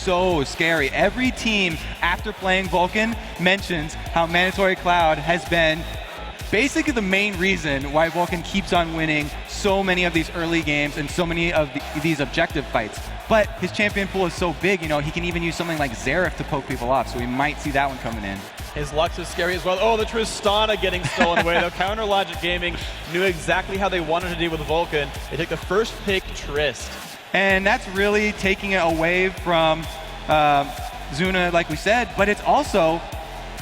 so scary. Every team, after playing Vulcun, mentions how mandatory cloud has been basically the main reason why Vulcun keeps on winning so many of these early games and so many of these objective fights. But his champion pool is so big, you know, he can even use something like Xerath to poke people off, so we might see that one coming in. His Lux is scary as well. Oh, the Tristana getting stolen away, though. Counter Logic Gaming knew exactly how they wanted to deal with Vulcun. They took the first pick, Trist. And that's really taking it away from Zuna, like we said, but it's also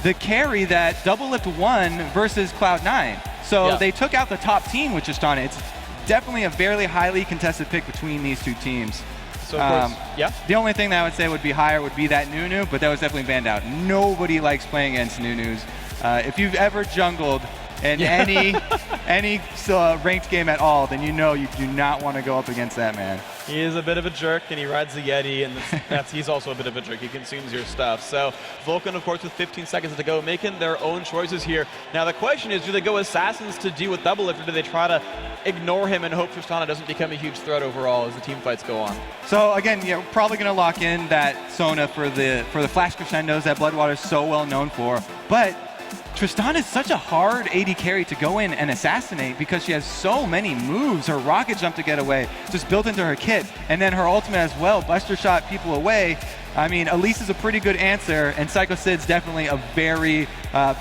the carry that Doublelift won versus Cloud9. So they took out the top team with Tristana. It's definitely a very highly contested pick between these two teams. So of course, the only thing that I would say would be higher would be that Nunu, but that was definitely banned out. Nobody likes playing against Nunus. If you've ever jungled in any ranked game at all, then you know you do not want to go up against that man. He is a bit of a jerk, and he rides the Yeti, and he's also a bit of a jerk. He consumes your stuff. So Vulcun, of course, with 15 seconds to go, making their own choices here. Now the question is, do they go Assassins to deal with Doublelift, or do they try to ignore him and hope Tristana doesn't become a huge threat overall as the team fights go on? So again, you're probably going to lock in that Sona for the flash crescendos that BloodWater is so well known for, but Tristana is such a hard AD carry to go in and assassinate because she has so many moves. Her rocket jump to get away, just built into her kit, and then her ultimate as well, Buster Shot people away. I mean, Elise is a pretty good answer, and Sycho Sid's definitely a very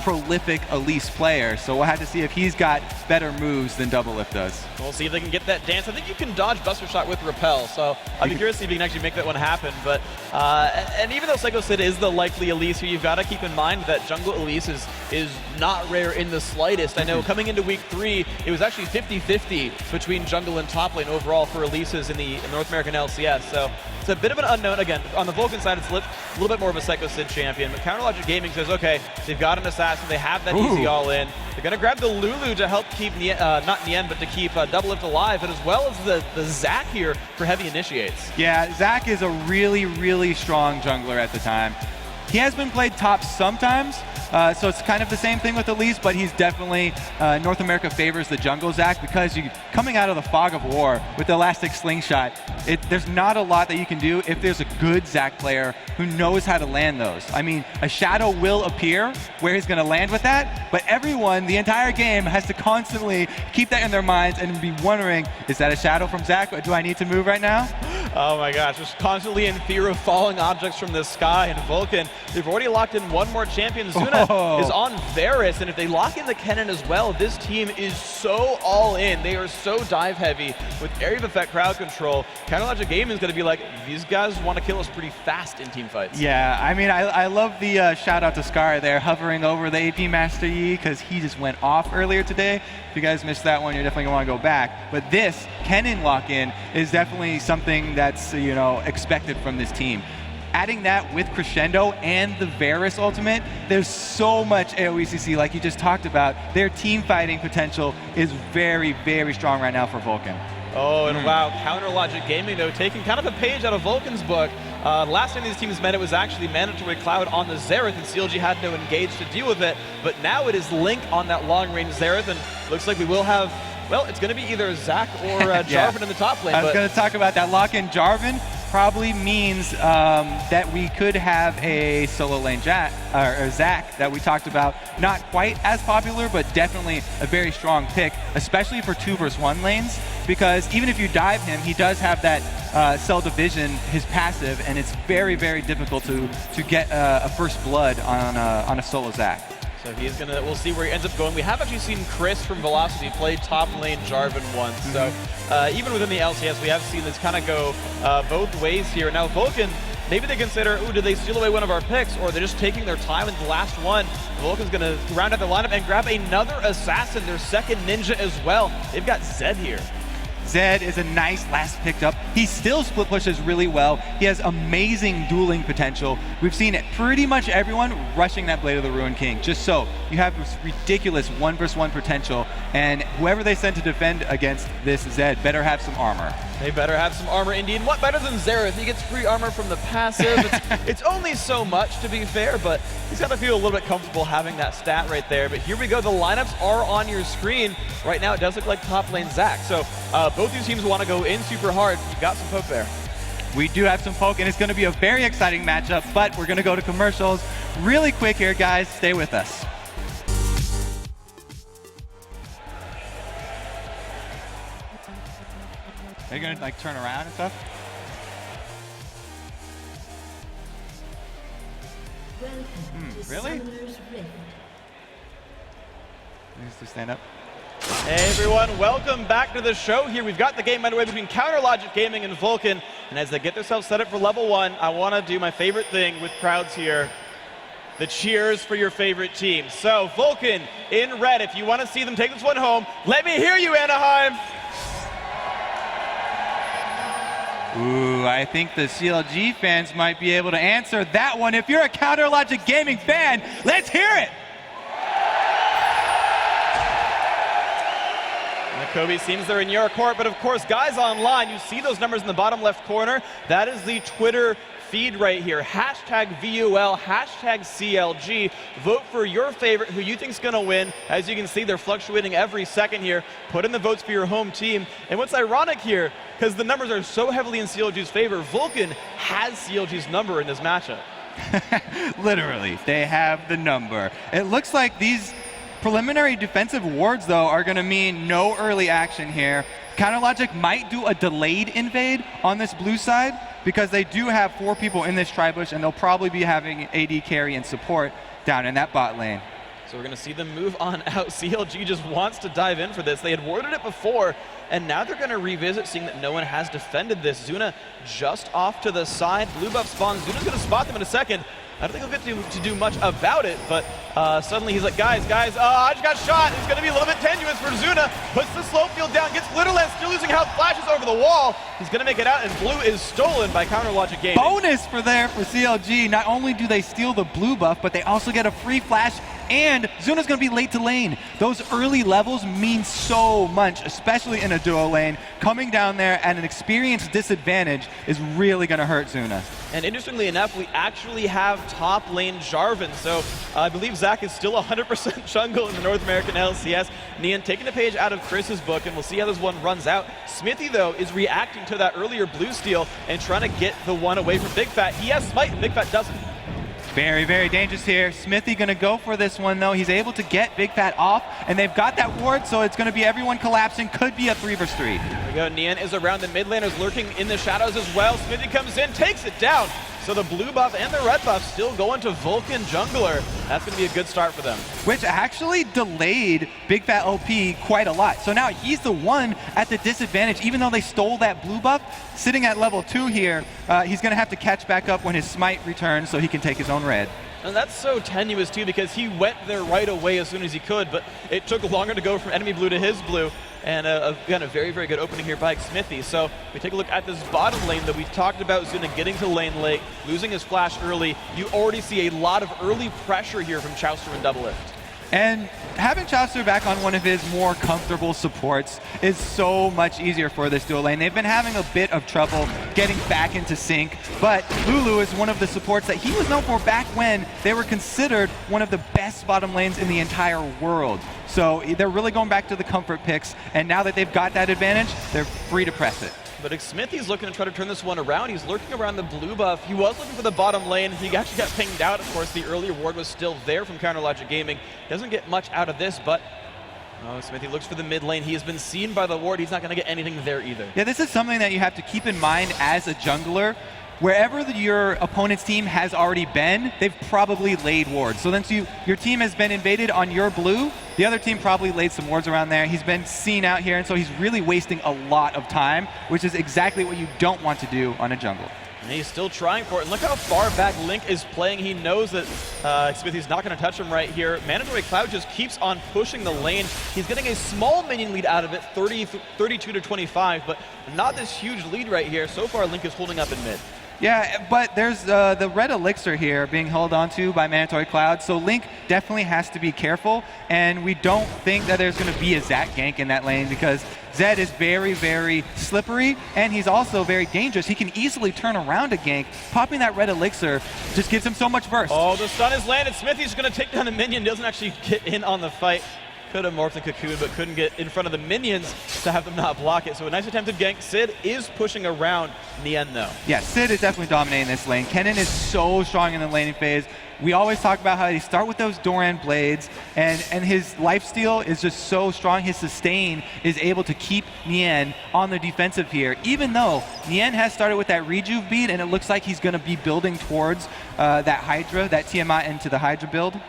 prolific Elise player, so we'll have to see if he's got better moves than Doublelift does. We'll see if they can get that dance. I think you can dodge Buster Shot with Repel, so I'll be curious to see if you can actually make that one happen. But and even though Sycho Sid is the likely Elise here, you've got to keep in mind that jungle Elise is not rare in the slightest. I know coming into week 3, it was actually 50-50 between jungle and top lane overall for Elises in the North American LCS, so it's a bit of an unknown. Again, on the Vulcun side, it's a little bit more of a Sycho Sid champion, but Counter Logic Gaming says, okay, they've got an assassin, they have that easy all-in. They're going to grab the Lulu to help keep, not Nien, but to keep Doublelift alive, and as well as the Zac here for heavy initiates. Yeah, Zac is a really, really strong jungler at the time. He has been played top sometimes, so it's kind of the same thing with Elise, but he's definitely, North America favors the jungle Zac because coming out of the fog of war with the elastic slingshot, there's not a lot that you can do if there's a good Zac player who knows how to land those. I mean, a shadow will appear where he's going to land with that, but everyone, the entire game, has to constantly keep that in their minds and be wondering, is that a shadow from Zac? Or do I need to move right now? Oh my gosh, just constantly in fear of falling objects from the sky. And Vulcun, they've already locked in one more champion. Zuna is on Varus, and if they lock in the Kennen as well, this team is so all in. They are so dive heavy with area of effect crowd control. Counter Logic Gaming is going to be like, these guys want to kill us pretty fast in team fights. Yeah, I mean, I love the shout out to Scar there, hovering over the AP Master Yi, because he just went off earlier today. If you guys missed that one, you're definitely going to want to go back. But this Kennen lock-in is definitely something that's, you know, expected from this team. Adding that with Crescendo and the Varus ultimate, there's so much AoE CC like you just talked about. Their team fighting potential is very, very strong right now for Vulcun. Oh, and wow, Counter Logic Gaming, though, taking kind of a page out of Vulcan's book. Last time these teams met, it was actually mandatory cloud on the Xerath, and CLG had no engage to deal with it. But now it is Link on that long-range Xerath, and looks like we will have, well, it's going to be either Zac or Jarvan in the top lane. I was going to talk about that lock-in. Jarvan probably means that we could have a solo lane Zac that we talked about. Not quite as popular, but definitely a very strong pick, especially for 2 versus 1 lanes, because even if you dive him, he does have that cell division, his passive, and it's very, very difficult to get a first blood on a solo Zac. So he's gonna, we'll see where he ends up going. We have actually seen Chris from Velocity play top lane Jarvan once. So even within the LCS, we have seen this kind of go both ways here. Now Vulcun, maybe they consider, ooh, did they steal away one of our picks, or they're just taking their time in the last one. Vulcan's gonna round out the lineup and grab another assassin, their second ninja as well. They've got Zed here. Zed is a nice last picked up. He still split pushes really well. He has amazing dueling potential. We've seen pretty much everyone rushing that Blade of the Ruined King. Just so you have this ridiculous 1 versus 1 potential, and whoever they send to defend against this Zed better have some armor. They better have some armor indeed. What better than Xerath? He gets free armor from the passive. It's only so much, to be fair, but he's got to feel a little bit comfortable having that stat right there. But here we go. The lineups are on your screen. Right now, it does look like top lane Zac. So both these teams want to go in super hard. You've got some poke there. We do have some poke, and it's going to be a very exciting matchup, but we're going to go to commercials really quick here, guys. Stay with us. Are you going to like turn around and stuff? Really? Needs to stand up. Hey everyone, welcome back to the show here. We've got the game underway between CounterLogic Gaming and Vulcun, and as they get themselves set up for level 1, I want to do my favorite thing with crowds here, the cheers for your favorite team. So Vulcun in red, if you want to see them take this one home, let me hear you, Anaheim! Ooh, I think the CLG fans might be able to answer that one. If you're a CounterLogic Gaming fan, let's hear it! Kobe, seems they're in your court, but of course, guys online, you see those numbers in the bottom left corner. That is the Twitter feed right here. Hashtag VUL, hashtag CLG. Vote for your favorite, who you think is going to win. As you can see, they're fluctuating every second here. Put in the votes for your home team. And what's ironic here, because the numbers are so heavily in CLG's favor, Vulcun has CLG's number in this matchup. Literally, they have the number. It looks like these preliminary defensive wards, though, are going to mean no early action here. CounterLogic might do a delayed invade on this blue side because they do have 4 people in this tri-bush, and they'll probably be having AD carry and support down in that bot lane. So we're going to see them move on out. CLG just wants to dive in for this. They had warded it before, and now they're going to revisit, seeing that no one has defended this. Zuna just off to the side. Blue buff spawns. Zuna's going to spot them in a second. I don't think he'll get to do much about it, but suddenly he's like, guys, I just got shot. It's going to be a little bit tenuous for Zuna. Puts the slope field down, gets Glitterland, still losing health, flashes over the wall. He's going to make it out, and blue is stolen by CounterLogic Gaming. Bonus for CLG. Not only do they steal the blue buff, but they also get a free flash, and Zuna's going to be late to lane. Those early levels mean so much, especially in a duo lane. Coming down there at an experience disadvantage is really going to hurt Zuna. And interestingly enough, we actually have top lane Jarvan. So I believe Zach is still 100% jungle in the North American LCS. Nien taking a page out of Chris's book, and we'll see how this one runs out. Xmithie, though, is reacting to that earlier blue steal and trying to get the one away from Big Fat. He has Smite, and Big Fat doesn't. Very, very dangerous here. Xmithie going to go for this one, though. He's able to get Big Fat off, and they've got that ward, so it's going to be everyone collapsing. Could be a 3 versus 3. There we go. Nien is around the mid laners, lurking in the shadows as well. Xmithie comes in, takes it down. So the blue buff and the red buff still going to Vulcun jungler. That's going to be a good start for them. Which actually delayed bigfatlp quite a lot. So now he's the one at the disadvantage. Even though they stole that blue buff, sitting at level 2 here, he's going to have to catch back up when his smite returns so he can take his own red. And that's so tenuous too, because he went there right away as soon as he could, but it took longer to go from enemy blue to his blue. And again, a very, very good opening here by Xmithie. So we take a look at this bottom lane that we talked about. Zuna getting to lane late, losing his flash early. You already see a lot of early pressure here from Chauster and Doublelift. And having Chauster back on one of his more comfortable supports is so much easier for this duo lane. They've been having a bit of trouble getting back into sync, but Lulu is one of the supports that he was known for back when they were considered one of the best bottom lanes in the entire world. So they're really going back to the comfort picks, and now that they've got that advantage, they're free to press it. But Xmithie's looking to try to turn this one around. He's lurking around the blue buff. He was looking for the bottom lane. He actually got pinged out. Of course, the earlier ward was still there from CounterLogic Gaming. Doesn't get much out of this, but Xmithie looks for the mid lane. He has been seen by the ward. He's not going to get anything there either. Yeah, this is something that you have to keep in mind as a jungler. Wherever your opponent's team has already been, they've probably laid wards. So then your team has been invaded on your blue, the other team probably laid some wards around there. He's been seen out here, and so he's really wasting a lot of time, which is exactly what you don't want to do on a jungle. And he's still trying for it. And look how far back Link is playing. He knows that Xmithie's not going to touch him right here. mandatorycloud just keeps on pushing the lane. He's getting a small minion lead out of it, 32 to 25, but not this huge lead right here. So far, Link is holding up in mid. Yeah, but there's the red elixir here being held onto by mandatorycloud, so Link definitely has to be careful, and we don't think that there's going to be a Zac gank in that lane because Zed is very, very slippery, and he's also very dangerous. He can easily turn around a gank. Popping that red elixir just gives him so much burst. Oh, the stun is landed. Xmithie's going to take down the minion, doesn't actually get in on the fight. could have morphed in Cocoon, but couldn't get in front of the minions to have them not block it. So a nice attempted gank. Sid is pushing around Nien, though. Yeah, Sid is definitely dominating this lane. Kennen is so strong in the laning phase. We always talk about how they start with those Doran blades, and his lifesteal is just so strong. His sustain is able to keep Nien on the defensive here, even though Nien has started with that rejuve bead, and it looks like he's going to be building towards that Hydra, that Tiamat into the Hydra build.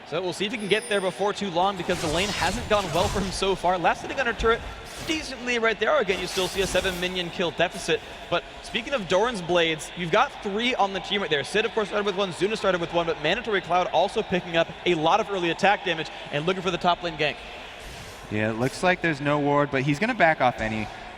So we'll see if he can get there before too long, because the lane hasn't gone well for him so far. Last hitting on her turret decently right there. Again, you still see a 7 minion kill deficit. But speaking of Doran's blades, you've got 3 on the team right there. Sid, of course, started with 1. Zuna started with 1. But Mandatory Cloud also picking up a lot of early attack damage and looking for the top lane gank. Yeah, it looks like there's no ward, but he's going to back off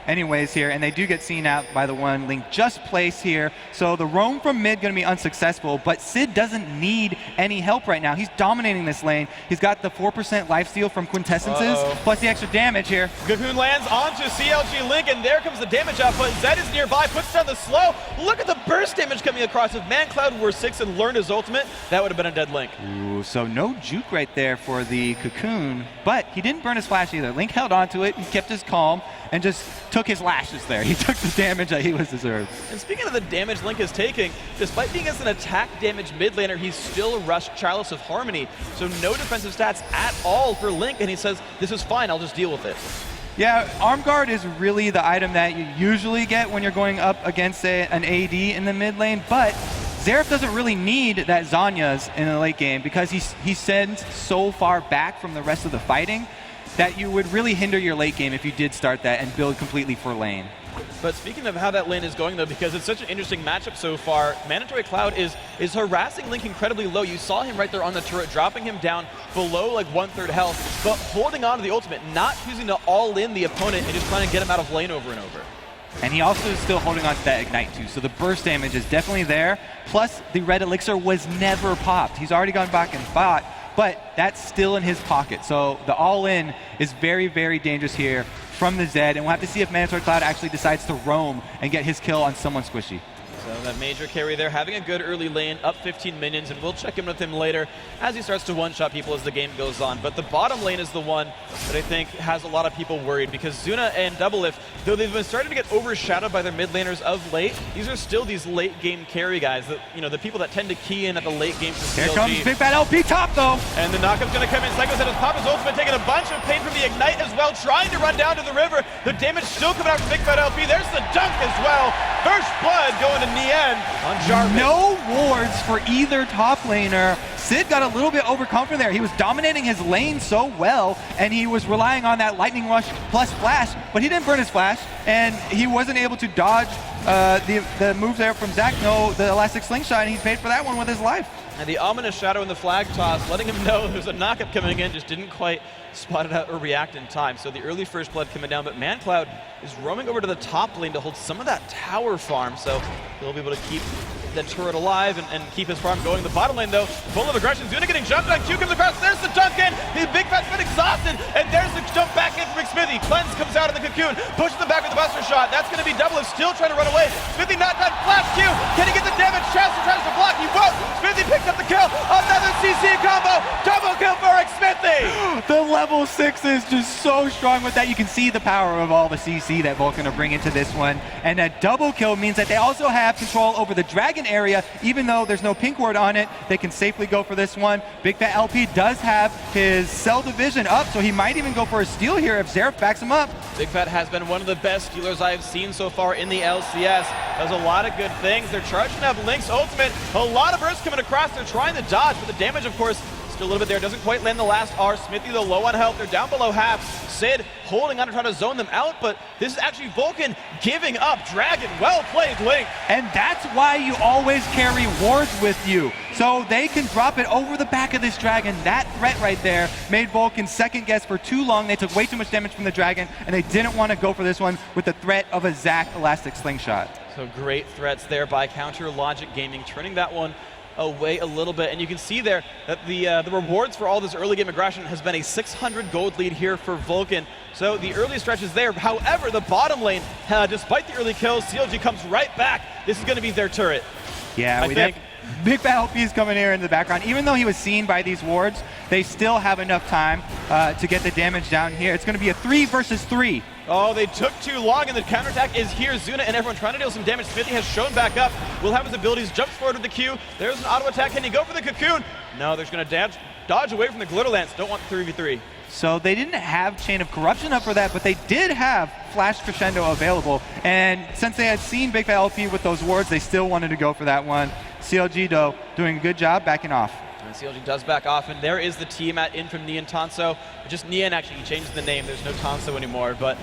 anyways here, and they do get seen out by the one Link just placed here. So the roam from mid going to be unsuccessful, but Sid doesn't need any help right now. He's dominating this lane. He's got the 4% lifesteal from Quintessences, plus the extra damage here. Cocoon lands onto CLG Link, and there comes the damage output. Zed is nearby, puts down the slow. Look at the burst damage coming across. If mancloud were 6 and learned his ultimate, that would have been a dead Link. Ooh, so no juke right there for the Cocoon, but he didn't burn his flash either. Link held onto it, he kept his calm, and just took his lashes there. He took the damage that he was deserved. And speaking of the damage Link is taking, despite being as an attack damage mid laner, he's still rushed Chalice of Harmony. So no defensive stats at all for Link, and he says, this is fine, I'll just deal with it. Yeah, Arm Guard is really the item that you usually get when you're going up against an AD in the mid lane, but Xerath doesn't really need that Zhonya's in the late game because he sends so far back from the rest of the fighting that you would really hinder your late game if you did start that and build completely for lane. But speaking of how that lane is going, though, because it's such an interesting matchup so far, Mandatory Cloud is harassing Link incredibly low. You saw him right there on the turret, dropping him down below like 1/3 health, but holding on to the ultimate, not choosing to all-in the opponent and just trying to get him out of lane over and over. And he also is still holding on to that Ignite too, so the burst damage is definitely there. Plus, the red elixir was never popped. He's already gone back and fought, but that's still in his pocket. So the all-in is very, very dangerous here from the Zed, and we'll have to see if Mandatory Cloud actually decides to roam and get his kill on someone squishy. So that major carry there, having a good early lane, up 15 minions, and we'll check in with him later as he starts to one-shot people as the game goes on. But the bottom lane is the one that I think has a lot of people worried, because Zuna and Doublelift, though they've been starting to get overshadowed by their mid laners of late, these are still these late game carry guys, that, you know, the people that tend to key in at the late game for CLG. Here comes bigfatlp top though! And the knockup's going to come in. Sycho Sid has popped his ultimate, taking a bunch of pain from the Ignite as well, trying to run down to the river. The damage still coming out from bigfatlp. There's the dunk as well. First blood going to Nien on Jarvan. No wards for either top laner. Sid got a little bit overconfident there. He was dominating his lane so well, and he was relying on that lightning rush plus flash, but he didn't burn his flash, and he wasn't able to dodge the move there from Zach. No, the elastic slingshot, and he paid for that one with his life. And the ominous shadow in the flag toss, letting him know there's a knockup coming in, just didn't quite spot it out or react in time. So the early first blood coming down, but mancloud is roaming over to the top lane to hold some of that tower farm, so he'll be able to keep the turret alive and keep his farm going. The bottom lane, though, full of aggression. Zuna getting jumped on. Q comes across. There's the dunk in. The big fat's been exhausted. And there's the jump back in from Xmithie. Cleanse comes out of the Cocoon. Pushes them back with the buster shot. That's going to be Doublelift still trying to run away. Xmithie not done. Flash Q. Can he get the damage? Chauster tries to block. He won't. Xmithie picks up the kill. Another CC combo. Double kill for Xmithie. The level 6 is just so strong with that. You can see the power of all the CC that Vulcun are bringing to this one. And a double kill means that they also have control over the dragon area. Even though there's no pink ward on it, they can safely go for this one. bigfatlp does have his cell division up, so he might even go for a steal here if Xerath backs him up. Bigfat has been one of the best stealers I've seen so far in the LCS. Does a lot of good things. They're charging up Link's ultimate. A lot of bursts coming across. They're trying to dodge, but the damage, of course, still a little bit there. Doesn't quite land the last R. Xmithie, though, low on health. They're down below half. Sid holding on to try to zone them out, but this is actually Vulcun giving up. Dragon, well played, Link. And that's why you always carry wards with you, so they can drop it over the back of this dragon. That threat right there made Vulcun second guess for too long. They took way too much damage from the dragon, and they didn't want to go for this one with the threat of a Zac elastic slingshot. So great threats there by Counter Logic Gaming, turning that one away a little bit, and you can see there that the rewards for all this early game aggression has been a 600 gold lead here for Vulcun. So the early stretch is there. However, the bottom lane, despite the early kills, CLG comes right back. This is going to be their turret. Yeah, bigfatlp is coming here in the background. Even though he was seen by these wards, they still have enough time to get the damage down here. It's going to be a 3 versus 3. Oh, they took too long, and the counterattack is here. Zuna and everyone trying to deal some damage. Xmithie has shown back up. Will have his abilities, jumps forward with the Q. There's an auto attack. Can he go for the cocoon? No, they're just going to dodge away from the glitter lance. Don't want 3v3. So they didn't have Chain of Corruption up for that, but they did have Flash Crescendo available. And since they had seen bigfatlp with those wards, they still wanted to go for that one. CLG, though, doing a good job backing off. And CLG does back off, and there is the team in from Nientonsoh. Just Nien, actually, he changed the name. There's no Tonso anymore, but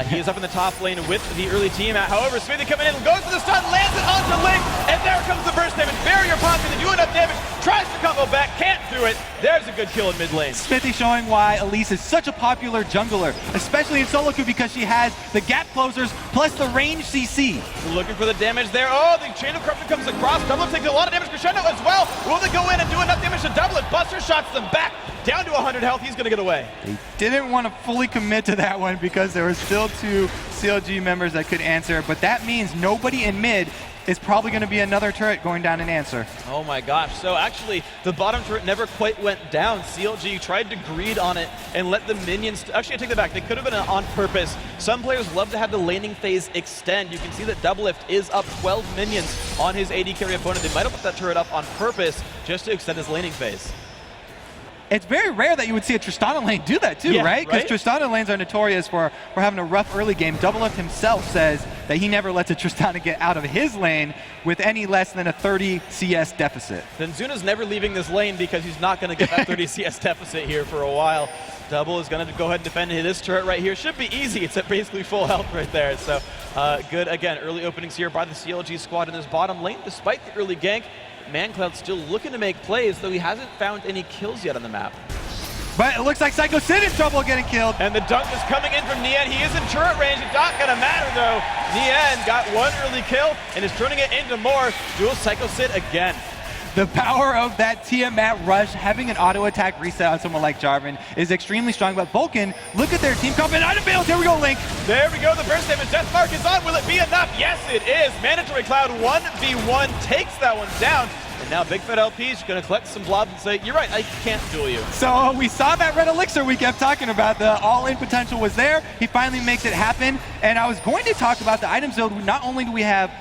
he is up in the top lane with the early team. However, Xmithie coming in, goes for the stun, lands it onto Link, and there comes the burst damage. Barrier popping to do enough damage, tries to combo back, can't do it. There's a good kill in mid lane. Xmithie showing why Elise is such a popular jungler, especially in solo queue, because she has the gap closers plus the range CC. Looking for the damage there. Oh, the Chain of Corruption comes across. Doublelift takes a lot of damage. Crescendo as well. Will they go in and do enough damage to Doublelift? Buster shots them back down to 100 health. He's going to get away. They didn't want to fully commit to that one because there were still 2 CLG members that could answer, but that means nobody in mid is probably going to be another turret going down and answer. Oh my gosh. So actually, the bottom turret never quite went down. CLG tried to greed on it and let the minions... Actually, I take that back. They could have been on purpose. Some players love to have the laning phase extend. You can see that Doublelift is up 12 minions on his AD carry opponent. They might have put that turret up on purpose just to extend his laning phase. It's very rare that you would see a Tristana lane do that too, right? Because Tristana lanes are notorious for having a rough early game. Doublelift himself says that he never lets a Tristana get out of his lane with any less than a 30 CS deficit. Then Zuna's never leaving this lane because he's not going to get that 30 CS deficit here for a while. Double is going to go ahead and defend this turret right here. Should be easy. It's at basically full health right there. So good, again, early openings here by the CLG squad in this bottom lane. Despite the early gank, mancloud still looking to make plays, though he hasn't found any kills yet on the map. But it looks like Sycho Sid in trouble getting killed. And the dunk is coming in from Nien. He is in turret range. It's not going to matter, though. Nien got one early kill and is turning it into more. Dual Sycho Sid again. The power of that Tiamat rush, having an auto attack reset on someone like Jarvan is extremely strong. But Vulcun, look at their team comp and unavailed. Here we go, Link. There we go. The burst damage. Death Mark is on. Will it be enough? Yes, it is. Mandatory Cloud 1v1 takes that one down. And now bigfatlp is going to collect some blobs and say, you're right, I can't duel you. So we saw that red elixir we kept talking about. The all-in potential was there. He finally makes it happen. And I was going to talk about the items, though. Not only do we have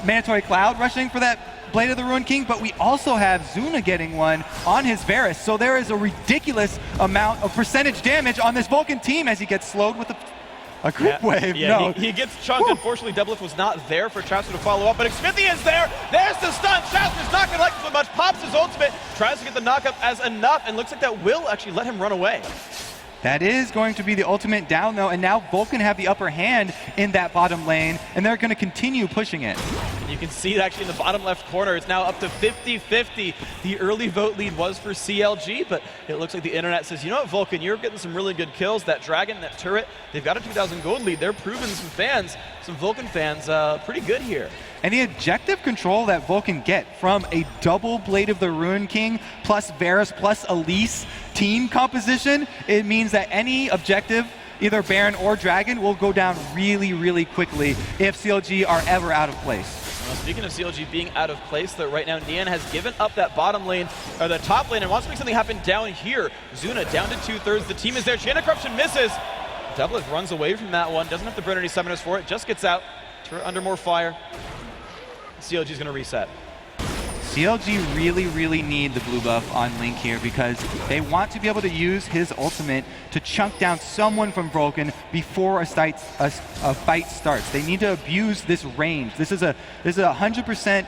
mandatory cloud rushing for that Blade of the Ruined King, but we also have Zuna getting one on his Varus. So there is a ridiculous amount of percentage damage on this Vulcun team as he gets slowed with a creep wave. Yeah, no. he gets chunked. Woo. Unfortunately, Doublelift was not there for Chauster to follow up, but Xmithie is there. There's the stun. Chauster's not going to like it so much. Pops his ultimate, tries to get the knockup as enough, and looks like that will actually let him run away. That is going to be the ultimate down, though, and now Vulcun have the upper hand in that bottom lane, and they're going to continue pushing it. And you can see it actually in the bottom left corner. It's now up to 50-50. The early vote lead was for CLG, but it looks like the internet says, you know what, Vulcun, you're getting some really good kills. That dragon, that turret, they've got a 2,000 gold lead. They're proving some fans, some Vulcun fans, pretty good here. And the objective control that Vulcun get from a double Blade of the Ruined King plus Varus plus Elise team composition, it means that any objective, either Baron or Dragon, will go down really, really quickly if CLG are ever out of place. Well, speaking of CLG being out of place, though, right now Nien has given up that bottom lane, or the top lane, and wants to make something happen down here. Zuna down to 2/3. The team is there. Chain of Corruption misses. Doublelift runs away from that one. Doesn't have to burn any summoners for it. Just gets out. Turret under more fire. CLG is going to reset. CLG really, really need the blue buff on Link here because they want to be able to use his ultimate to chunk down someone from Vulcun before a fight starts. They need to abuse this range. This is a 100%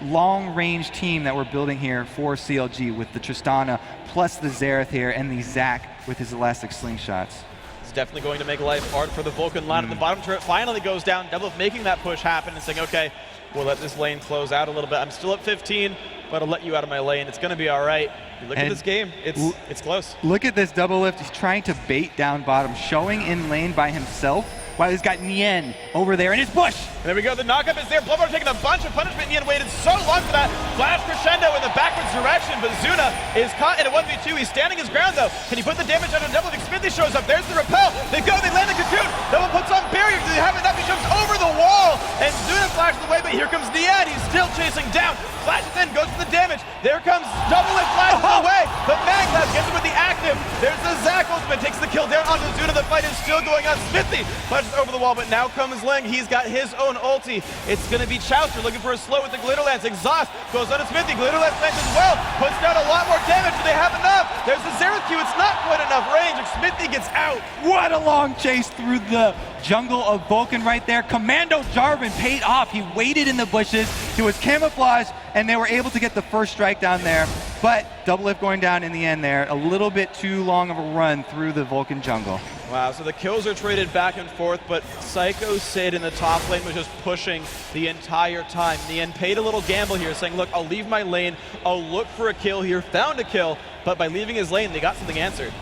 long-range team that we're building here for CLG with the Tristana plus the Xerath here and the Zac with his elastic slingshots. It's definitely going to make life hard for the Vulcun line. The bottom turret finally goes down. Doublelift making that push happen and saying, okay, we'll let this lane close out a little bit. I'm still at 15, but I'll let you out of my lane. It's going to be all right. You look at this game, it's close. Look at this Doublelift. He's trying to bait down bottom, showing in lane by himself while he's got Nien over there in his bush. And there we go. The knockup is there. BloodWater taking a bunch of punishment. Nien waited so long for that. Flash crescendo in the backwards direction, but Zuna is caught in a 1v2. He's standing his ground though. Can he put the damage on a double? Xmithie shows up. There's the repel. They go, they land the cocoon. Double puts on barrier. Do they have enough? He jumps over the wall, and Zuna flashes away, but here comes Nian. He's still chasing down. Flashes in, goes for the damage. There comes Doublelift, flashes away, but mancloud gets him with the active. There's the Zac ultimate, takes the kill down onto Zuna. The fight is still going on. Xmithie flashes over the wall, but now comes Ling. He's got his own ulti. It's going to be Chauster looking for a slow with the glitter lance. Exhaust goes on to Xmithie. Glitter lance lands as well. Puts down a lot more damage. Do they have enough? There's the Xerath Q. It's not quite enough range. Xmithie gets out. What a long chase through the jungle of Vulcun right there. Commando Jarvan paid off. He waited in the bushes. He was camouflaged, and they were able to get the first strike down there. But Doublelift going down in the end there. A little bit too long of a run through the Vulcun jungle. Wow, so the kills are traded back and forth, but Sycho Sid in the top lane was just pushing the entire time. Nien paid a little gamble here, saying, look, I'll leave my lane. I'll look for a kill here. Found a kill, but by leaving his lane, they got something answered.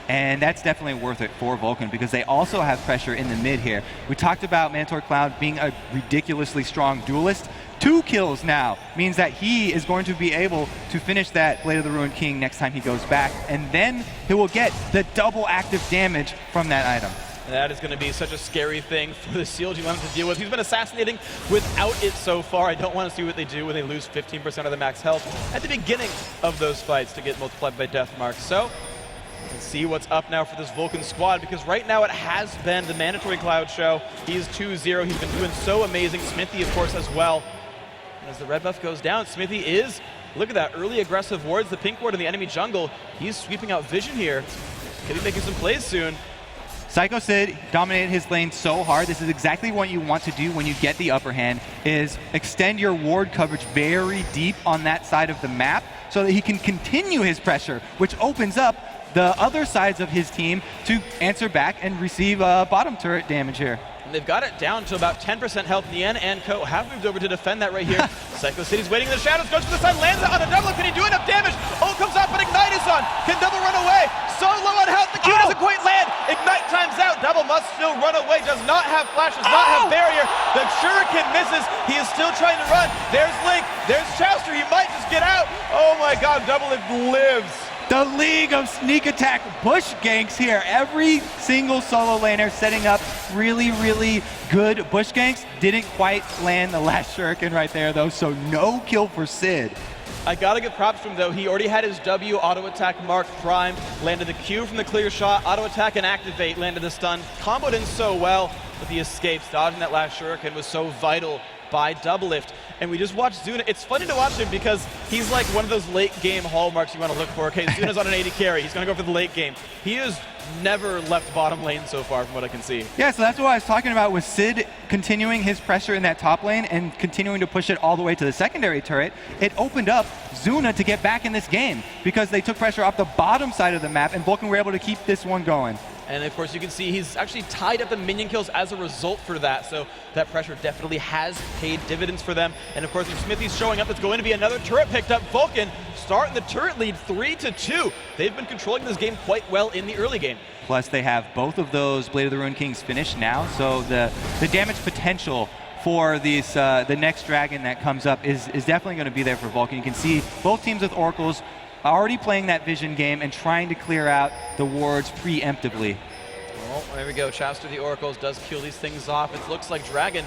And that's definitely worth it for Vulcun because they also have pressure in the mid here. We talked about mandatorycloud being a ridiculously strong duelist. 2 kills now means that he is going to be able to finish that Blade of the Ruined King next time he goes back, and then he will get the double active damage from that item. And that is going to be such a scary thing for the CLG to deal with. He's been assassinating without it so far. I don't want to see what they do when they lose 15% of the max health at the beginning of those fights to get multiplied by death marks. So let's see what's up now for this Vulcun squad, because right now it has been the mandatorycloud show. He's 2-0. He's been doing so amazing. Xmithie, of course, as well. And as the red buff goes down, Xmithie is, look at that, early aggressive wards the pink ward in the enemy jungle. He's sweeping out vision here. Could be making some plays soon. Sycho Sid dominated his lane so hard. This is exactly what you want to do when you get the upper hand, is extend your ward coverage very deep on that side of the map so that he can continue his pressure, which opens up the other sides of his team to answer back and receive bottom turret damage here. And they've got it down to about 10% health. Nien and Co have moved over to defend that right here. Sycho Sid's waiting in the shadows, goes for the sun, lands it on a double. Can he do enough damage? Ult comes up, but Ignite is on. Can Double run away? So low on health, the Q doesn't quite land. Ignite times out. Double must still run away. Does not have flash, does not have barrier. The Shuriken misses. He is still trying to run. There's Link. There's Chauster. He might just get out. Oh my God, Doublelift lives. The League of Sneak Attack push ganks here. Every single solo laner setting up really, really good bush ganks. Didn't quite land the last shuriken right there though, so no kill for Sid. I gotta give props to him though. He already had his W auto attack mark prime, landed the Q from the clear shot, auto attack and activate, landed the stun, comboed in so well with the escapes. Dodging that last shuriken was so vital by Doublelift. And we just watched Zuna. It's funny to watch him because he's like one of those late game hallmarks you want to look for. Okay, Zuna's on an 80 carry. He's going to go for the late game. He has never left bottom lane so far from what I can see. Yeah, so that's what I was talking about with Sid continuing his pressure in that top lane and continuing to push it all the way to the secondary turret. It opened up Zuna to get back in this game because they took pressure off the bottom side of the map and Vulcun were able to keep this one going. And of course you can see he's actually tied up the minion kills as a result for that. So that pressure definitely has paid dividends for them. And of course if Xmithie's showing up, it's going to be another turret picked up. Vulcun starting the turret lead 3-2. They've been controlling this game quite well in the early game. Plus they have both of those Blade of the Ruined Kings finished now. So the damage potential for these the next dragon that comes up is definitely going to be there for Vulcun. You can see both teams with oracles already playing that vision game and trying to clear out the wards preemptively. Well, there we go. Chauster the Oracles does kill these things off. It looks like Dragon,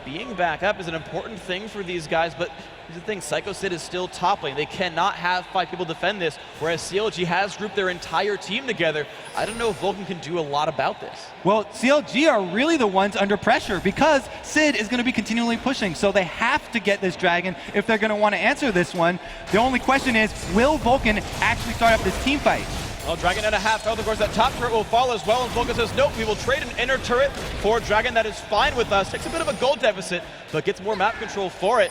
being back up is an important thing for these guys, but here's the thing, Sycho Sid is still top lane. They cannot have 5 people defend this, whereas CLG has grouped their entire team together. I don't know if Vulcun can do a lot about this. Well, CLG are really the ones under pressure because Sid is going to be continually pushing, so they have to get this dragon if they're going to want to answer this one. The only question is, will Vulcun actually start up this team fight? Well, Dragon at a half health, of course, that top turret will fall as well, and Vulcun says, nope, we will trade an inner turret for Dragon. That is fine with us. Takes a bit of a gold deficit, but gets more map control for it.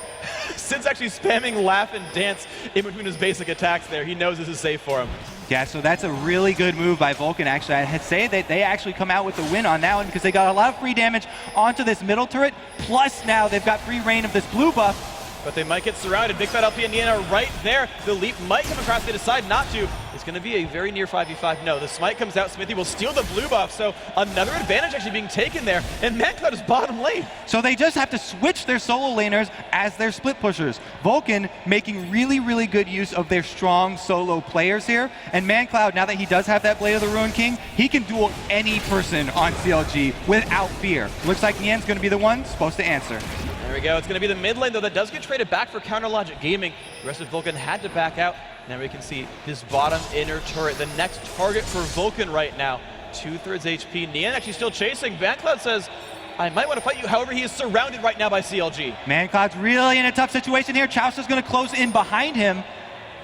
Sid's actually spamming laugh and dance in between his basic attacks there. He knows this is safe for him. Yeah, so that's a really good move by Vulcun, actually. I'd say that they actually come out with the win on that one because they got a lot of free damage onto this middle turret, plus now they've got free reign of this blue buff. but they might get surrounded. bigfatlp and Nien are right there. The leap might come across. They decide not to. It's going to be a very near 5v5. No, the smite comes out. Xmithie will steal the blue buff, so another advantage actually being taken there, and mancloud is bottom lane. So they just have to switch their solo laners as their split pushers. Vulcun making really, really good use of their strong solo players here, and mancloud, now that he does have that Blade of the Ruined King, he can duel any person on CLG without fear. Looks like Nien's going to be the one supposed to answer. There we go. It's going to be the mid lane, though, that does get traded back for Counter Logic Gaming. The rest of Vulcun had to back out. Now we can see this bottom inner turret, the next target for Vulcun right now. 2/3 HP. Nien actually still chasing. mancloud says, I might want to fight you. However, he is surrounded right now by CLG. mancloud's really in a tough situation here. Chauster's going to close in behind him,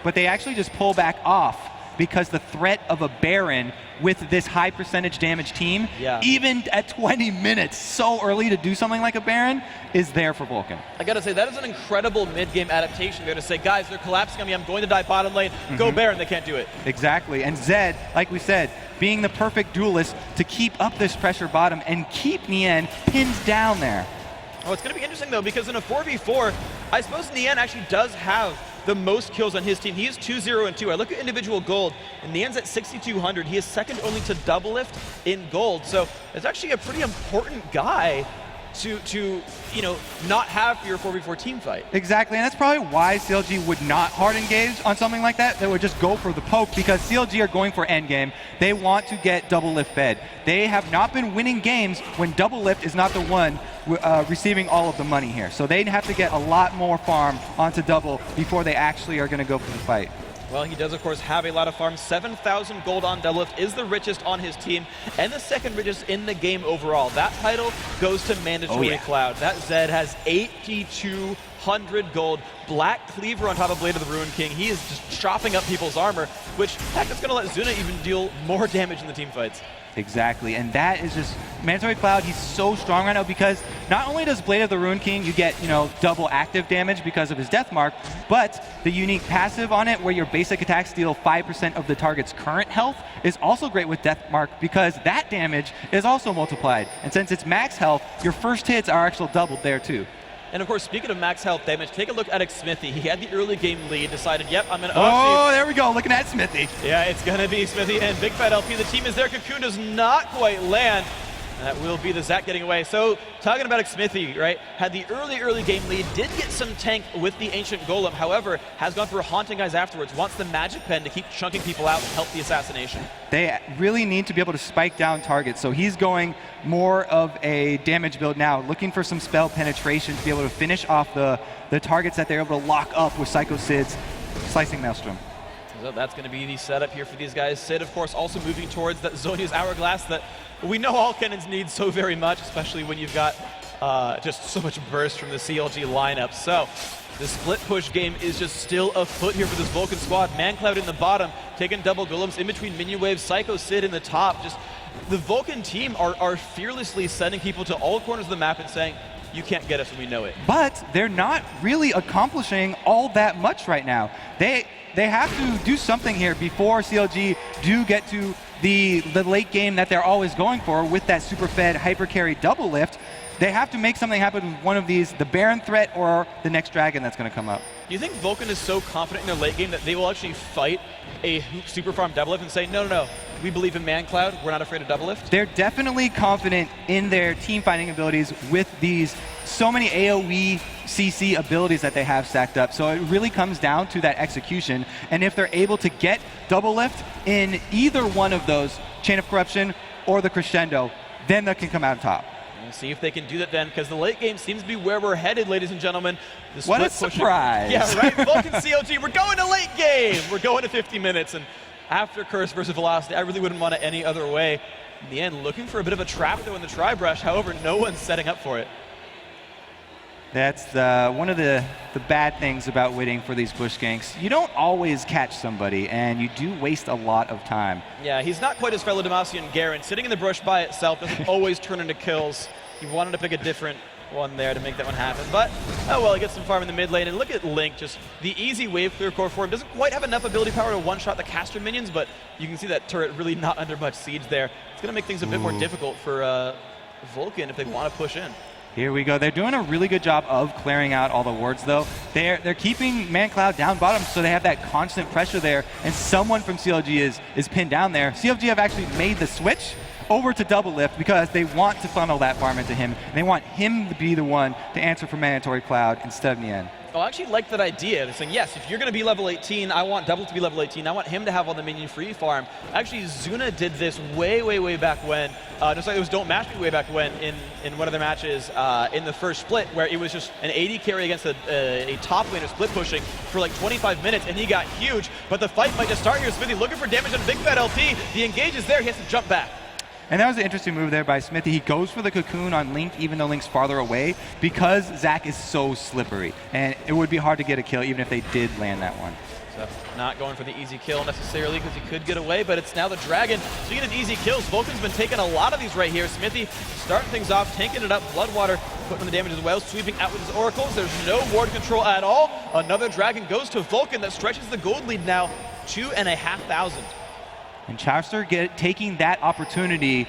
but they actually just pull back off because the threat of a Baron with this high percentage damage team, even at 20 minutes, so early to do something like a Baron, is there for Vulcun. I gotta say, that is an incredible mid-game adaptation there to say, guys, they're collapsing on me, I'm going to die bottom lane, go Baron, they can't do it. Exactly, and Zed, like we said, being the perfect duelist to keep up this pressure bottom and keep Nien pinned down there. Oh, it's gonna be interesting though, because in a 4v4, I suppose Nien actually does have the most kills on his team. He is 2-0-2. I look at individual gold, and Nien's at 6,200. He is second only to Doublelift in gold. So it's actually a pretty important guy to not have for your 4v4 team fight. Exactly, and that's probably why CLG would not hard engage on something like that. They would just go for the poke, because CLG are going for endgame. They want to get Doublelift fed. They have not been winning games when Doublelift is not the one receiving all of the money here. So they'd have to get a lot more farm onto Double before they actually are going to go for the fight. Well, he does, of course, have a lot of farm. 7,000 gold on Doublelift, is the richest on his team, and the second richest in the game overall. That title goes to mandatory cloud. That Zed has 8,200 gold. Black Cleaver on top of Blade of the Ruined King. He is just chopping up people's armor, which, heck, it's going to let Zuna even deal more damage in the team fights. Exactly, and that is just mandatory cloud. He's so strong right now because not only does Blade of the Ruined King, you get double active damage because of his death mark, but the unique passive on it, where your basic attacks deal 5% of the target's current health, is also great with death mark because that damage is also multiplied. And since it's max health, your first hits are actually doubled there too. And of course, speaking of max health damage, take a look at Xmithie. He had the early game lead, decided, yep, I'm gonna... Oh, there we go, looking at Xmithie. Yeah, it's gonna be Xmithie and bigfatlp. The team is there. Cocoon does not quite land. That will be the Zac getting away. So, talking about Xmithie, right, had the early game lead, did get some tank with the Ancient Golem, however, has gone for haunting guys afterwards, wants the Magic Pen to keep chunking people out and help the assassination. They really need to be able to spike down targets, so he's going more of a damage build now, looking for some spell penetration to be able to finish off the targets that they're able to lock up with Sycho Sid's Slicing Maelstrom. So that's going to be the setup here for these guys. Sid, of course, also moving towards that Zonia's Hourglass that we know all cannons need so very much, especially when you've got just so much burst from the CLG lineup. So the split push game is just still afoot here for this Vulcun squad. mancloud in the bottom, taking double golems in between minion waves. Sycho Sid in the top. Just the Vulcun team are fearlessly sending people to all corners of the map and saying, you can't get us when we know it. But they're not really accomplishing all that much right now. They have to do something here before CLG do get to the late game that they're always going for with that super fed hyper carry Doublelift. They have to make something happen with one of these, the Baron threat or the next dragon that's going to come up. Do you think Vulcun is so confident in their late game that they will actually fight a super farm Doublelift and say, no, we believe in mancloud, we're not afraid of Doublelift? They're definitely confident in their team fighting abilities with these so many AoE CC abilities that they have stacked up. So it really comes down to that execution. And if they're able to get Doublelift in either one of those, Chain of Corruption or the Crescendo, then they can come out on top. We'll see if they can do that then, because the late game seems to be where we're headed, ladies and gentlemen. What a surprise. Yeah, right? Vulcun CLG, we're going to late game. We're going to 50 minutes. And after Curse versus Velocity, I really wouldn't want it any other way. In the end, looking for a bit of a trap, though, in the Tri-Brush. However, no one's setting up for it. That's one of the bad things about waiting for these push ganks. You don't always catch somebody, and you do waste a lot of time. Yeah, he's not quite as fellow Demacian Garen. Sitting in the brush by itself doesn't always turn into kills. He wanted to pick a different one there to make that one happen. But, oh well, he gets some farm in the mid lane. And look at Link, just the easy wave clear core for him. Doesn't quite have enough ability power to one-shot the caster minions, but you can see that turret really not under much siege there. It's going to make things a bit more difficult for Vulcun if they want to push in. Here we go. They're doing a really good job of clearing out all the wards, though. They're keeping mancloud down bottom, so they have that constant pressure there, and someone from CLG is pinned down there. CLG have actually made the switch over to Doublelift because they want to funnel that farm into him, and they want him to be the one to answer for mandatorycloud instead of Nien. Oh, I actually like that idea. They're saying, yes, if you're going to be level 18, I want Double to be level 18. I want him to have all the minion free farm. Actually, Zuna did this way back when. Just like it was Don't Match Me way back when in one of their matches in the first split, where it was just an 80 carry against a top laner split pushing for like 25 minutes, and he got huge. But the fight might just start here. Xmithie looking for damage on bigfatlp. The engage is there. He has to jump back. And that was an interesting move there by Xmithie. He goes for the cocoon on Link, even though Link's farther away, because Zach is so slippery. And it would be hard to get a kill, even if they did land that one. So not going for the easy kill necessarily, because he could get away, but it's now the Dragon. Speaking of easy kills, Vulcan's been taking a lot of these right here. Xmithie starting things off, tanking it up. BloodWater putting on the damage as well, sweeping out with his oracles. There's no ward control at all. Another Dragon goes to Vulcan that stretches the gold lead now 2,500. And Chauster taking that opportunity,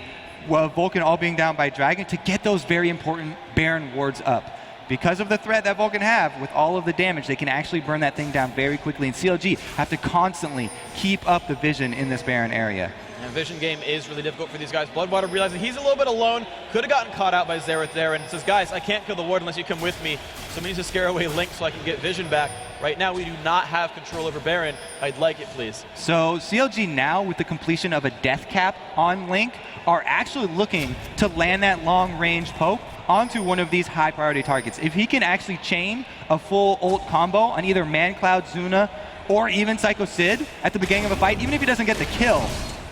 while Vulcan all being down by Dragon, to get those very important Baron wards up. Because of the threat that Vulcan have, with all of the damage, they can actually burn that thing down very quickly. And CLG have to constantly keep up the vision in this Baron area. And vision game is really difficult for these guys. BloodWater realizing he's a little bit alone, could have gotten caught out by Xerath there, and says, guys, I can't kill the ward unless you come with me. Somebody needs to scare away Link so I can get vision back. Right now, we do not have control over Baron. I'd like it, please. So CLG now, with the completion of a death cap on Link, are actually looking to land that long-range poke onto one of these high-priority targets. If he can actually chain a full ult combo on either mancloud, Zuna, or even Sycho Sid at the beginning of a fight, even if he doesn't get the kill,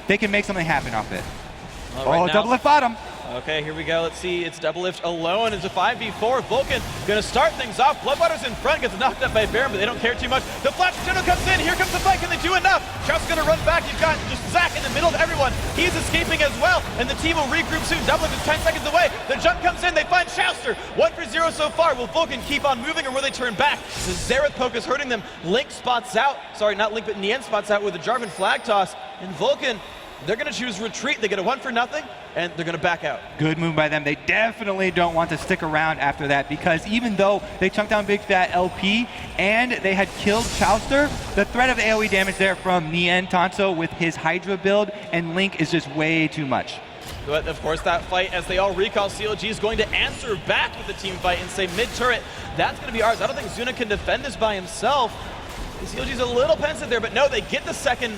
they can make something happen off it. Well, right Doublelift bottom. Okay, here we go. Let's see. It's Doublelift alone. It's a 5v4. Vulcan going to start things off. BloodWater's in front, gets knocked up by Baron, but they don't care too much. The flash tunnel comes in. Here comes the fight. Can they do enough? Chauster's going to run back. You've got just Zach in the middle of everyone. He's escaping as well, and the team will regroup soon. Doublelift is 10 seconds away. The jump comes in. They find Chauster. 1 for 0 so far. Will Vulcan keep on moving, or will they turn back? The Xerath poke is hurting them. Link spots out. Sorry, not Link, but Nien spots out with a Jarvan flag toss. And Vulcan, they're going to choose retreat. They get a 1 for nothing, and they're going to back out. Good move by them. They definitely don't want to stick around after that, because even though they chunked down bigfatlp and they had killed Chauster, the threat of AoE damage there from Nientonsoh with his Hydra build and Link is just way too much. But of course that fight, as they all recall, CLG is going to answer back with the team fight and say mid-turret, that's going to be ours. I don't think Zuna can defend this by himself. CLG's a little pensive there, but no, they get the second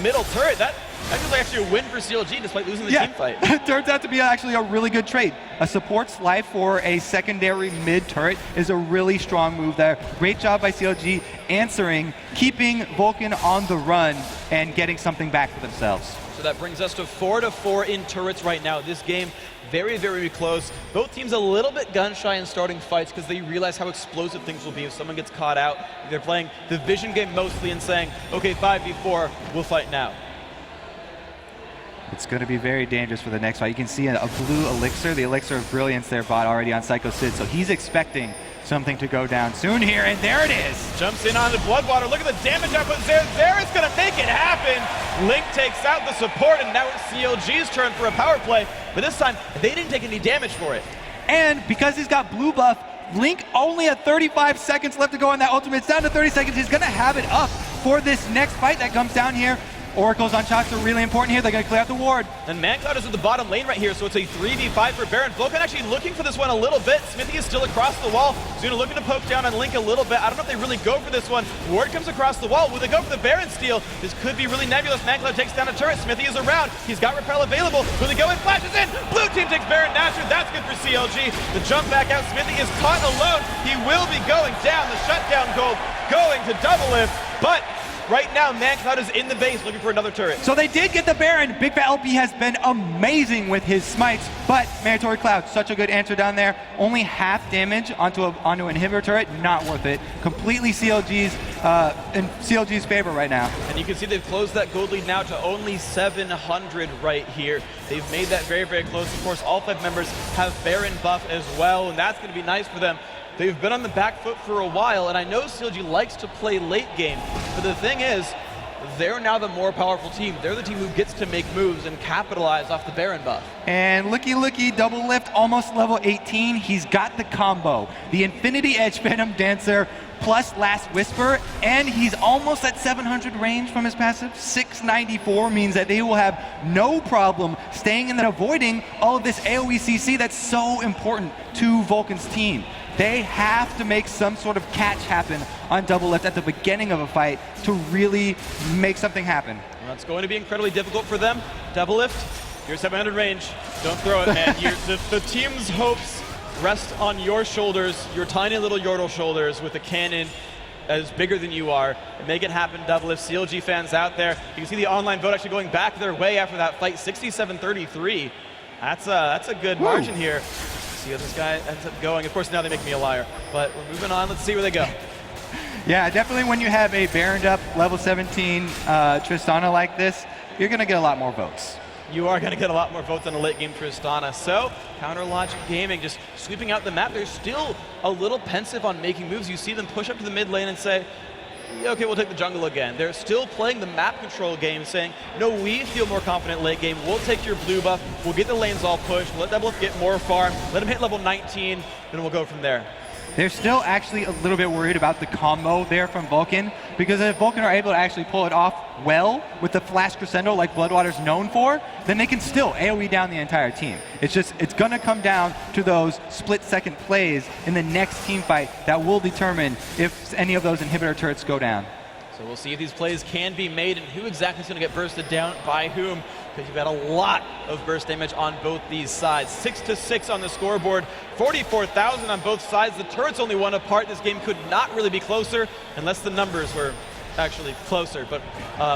middle turret. That was actually a win for CLG despite losing the team fight. Turns out to be actually a really good trade. A support's life for a secondary mid turret is a really strong move there. Great job by CLG answering, keeping Vulcan on the run and getting something back for themselves. So that brings us to 4-4 in turrets right now. This game very close. Both teams a little bit gun shy in starting fights because they realize how explosive things will be if someone gets caught out. They're playing the vision game mostly and saying, okay, 5v4, we'll fight now. It's going to be very dangerous for the next fight. You can see a blue elixir, the elixir of brilliance there bought already on Sycho Sid, so he's expecting something to go down soon here, and there it is. Jumps in on the BloodWater. Look at the damage output. Xerath's going to make it happen. Link takes out the support, and now it's CLG's turn for a power play. But this time, they didn't take any damage for it. And because he's got blue buff, Link only had 35 seconds left to go on that ultimate. It's down to 30 seconds. He's going to have it up for this next fight that comes down here. Oracles on Chauster really important here. They're going to clear out the ward. And mancloud is at the bottom lane right here, so it's a 3v5 for Baron. Vulcan actually looking for this one a little bit. Xmithie is still across the wall. Zuna looking to poke down on Link a little bit. I don't know if they really go for this one. Ward comes across the wall. Will they go for the Baron steal? This could be really nebulous. mancloud takes down a turret. Xmithie is around. He's got repel available. Will they go in? Flashes in. Blue team takes Baron Nasher. That's good for CLG. The jump back out. Xmithie is caught alone. He will be going down. The shutdown gold going to Doublelift, but right now, mancloud is in the base looking for another turret. So they did get the Baron. bigfatlp has been amazing with his smites, but mandatorycloud, such a good answer down there. Only half damage onto an inhibitor turret, not worth it. Completely CLG's in CLG's favor right now. And you can see they've closed that gold lead now to only 700 right here. They've made that very close. Of course, all 5 members have Baron buff as well, and that's going to be nice for them. They've been on the back foot for a while, and I know CLG likes to play late game, but the thing is, they're now the more powerful team. They're the team who gets to make moves and capitalize off the Baron buff. And looky, Doublelift, almost level 18. He's got the combo. The Infinity Edge Phantom Dancer plus Last Whisper, and he's almost at 700 range from his passive. 694 means that they will have no problem staying in and avoiding all of this AoE CC that's so important to Vulcan's team. They have to make some sort of catch happen on Doublelift at the beginning of a fight to really make something happen. Well, it's going to be incredibly difficult for them. Doublelift, you're 700 range. Don't throw it, man. The team's hopes rest on your shoulders, your tiny little Yordle shoulders with a cannon as bigger than you are. Make it happen, Doublelift. CLG fans out there, you can see the online vote actually going back their way after that fight, 67-33. That's a good margin here. See how this guy ends up going. Of course, now they make me a liar, but we're moving on. Let's see where they go. Yeah, definitely when you have a Baroned up level 17 Tristana like this, you're going to get a lot more votes. You are going to get a lot more votes on a late game Tristana. So, Counter Logic Gaming just sweeping out the map. They're still a little pensive on making moves. You see them push up to the mid lane and say, okay, we'll take the jungle again. They're still playing the map control game, saying, no, we feel more confident late game. We'll take your blue buff. We'll get the lanes all pushed. We'll let Doublelift get more farm. Let him hit level 19, and we'll go from there. They're still actually a little bit worried about the combo there from Vulcan, because if Vulcan are able to actually pull it off well with the flash crescendo like BloodWater's known for, then they can still AoE down the entire team. It's gonna come down to those split-second plays in the next team fight that will determine if any of those inhibitor turrets go down. So we'll see if these plays can be made and who exactly is going to get bursted down by whom, because you've got a lot of burst damage on both these sides. 6-6 on the scoreboard, 44,000 on both sides. The turret's only one apart. This game could not really be closer unless the numbers were actually closer, but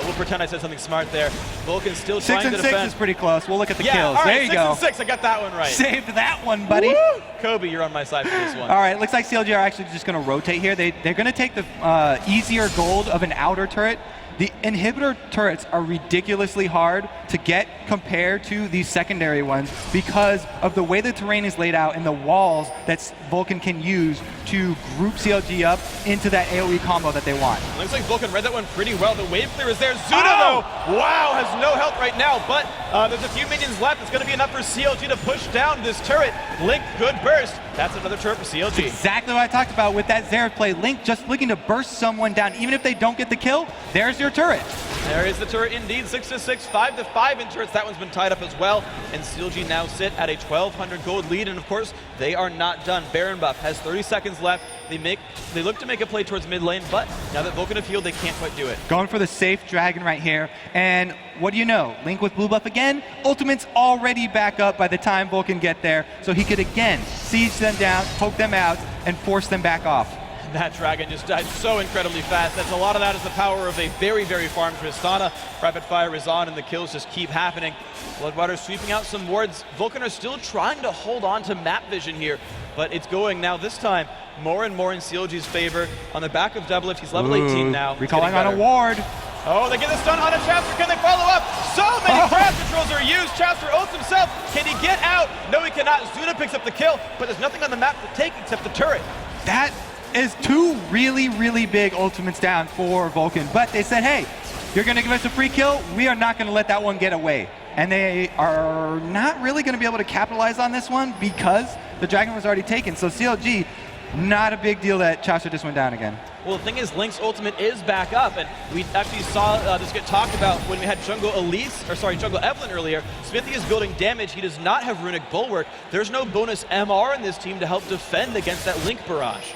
we'll pretend I said something smart there. Vulcan's still trying to defend. 6 and 6 is pretty close. We'll look at the kills. All right, there you go. 6 and 6, I got that one right. Saved that one, buddy. Woo! Kobe, you're on my side for this one. All right, looks like CLG are actually just going to rotate here. They're going to take the easier gold of an outer turret. The inhibitor turrets are ridiculously hard to get compared to these secondary ones because of the way the terrain is laid out and the walls that Vulcan can use to group CLG up into that AoE combo that they want. Looks like Vulcan read that one pretty well. The wave clear is there. Zuna, though, wow, has no health right now, but there's a few minions left. It's going to be enough for CLG to push down this turret. Link, good burst. That's another turret for CLG. That's exactly what I talked about with that Xerath play. Link just looking to burst someone down. Even if they don't get the kill, there's your turret. There is the turret indeed. 6-6, 5-5 in turrets. That one's been tied up as well. And CLG now sit at a 1,200 gold lead. And of course, they are not done. Baron buff has 30 seconds left. They look to make a play towards mid lane, but now that Vulcan have healed, they can't quite do it. Going for the safe dragon right here. And what do you know? Link with blue buff again. Ultimate's already back up by the time Vulcan get there. So he could again siege them down, poke them out, and force them back off. That dragon just died so incredibly fast. That's a lot of that is the power of a very, very farmed Tristana. Rapid fire is on and the kills just keep happening. BloodWater sweeping out some wards. Vulcan are still trying to hold on to map vision here, but it's going now this time more and more in CLG's favor. On the back of Doublelift, he's level 18 now. Recalling on a ward. Oh, they get the stun on a Chauster. Can they follow up? So many trap controls are used. Chauster ults himself. Can he get out? No, he cannot. Zuna picks up the kill, but there's nothing on the map to take except the turret. That is two really, really big ultimates down for Vulcan. But they said, hey, you're going to give us a free kill. We are not going to let that one get away. And they are not really going to be able to capitalize on this one because the dragon was already taken. So CLG, not a big deal that Chauster just went down again. Well, the thing is, Link's ultimate is back up, and we actually saw this get talked about when we had Jungle Evelyn earlier. Xmithie is building damage. He does not have Runic Bulwark. There's no bonus MR in this team to help defend against that Link barrage.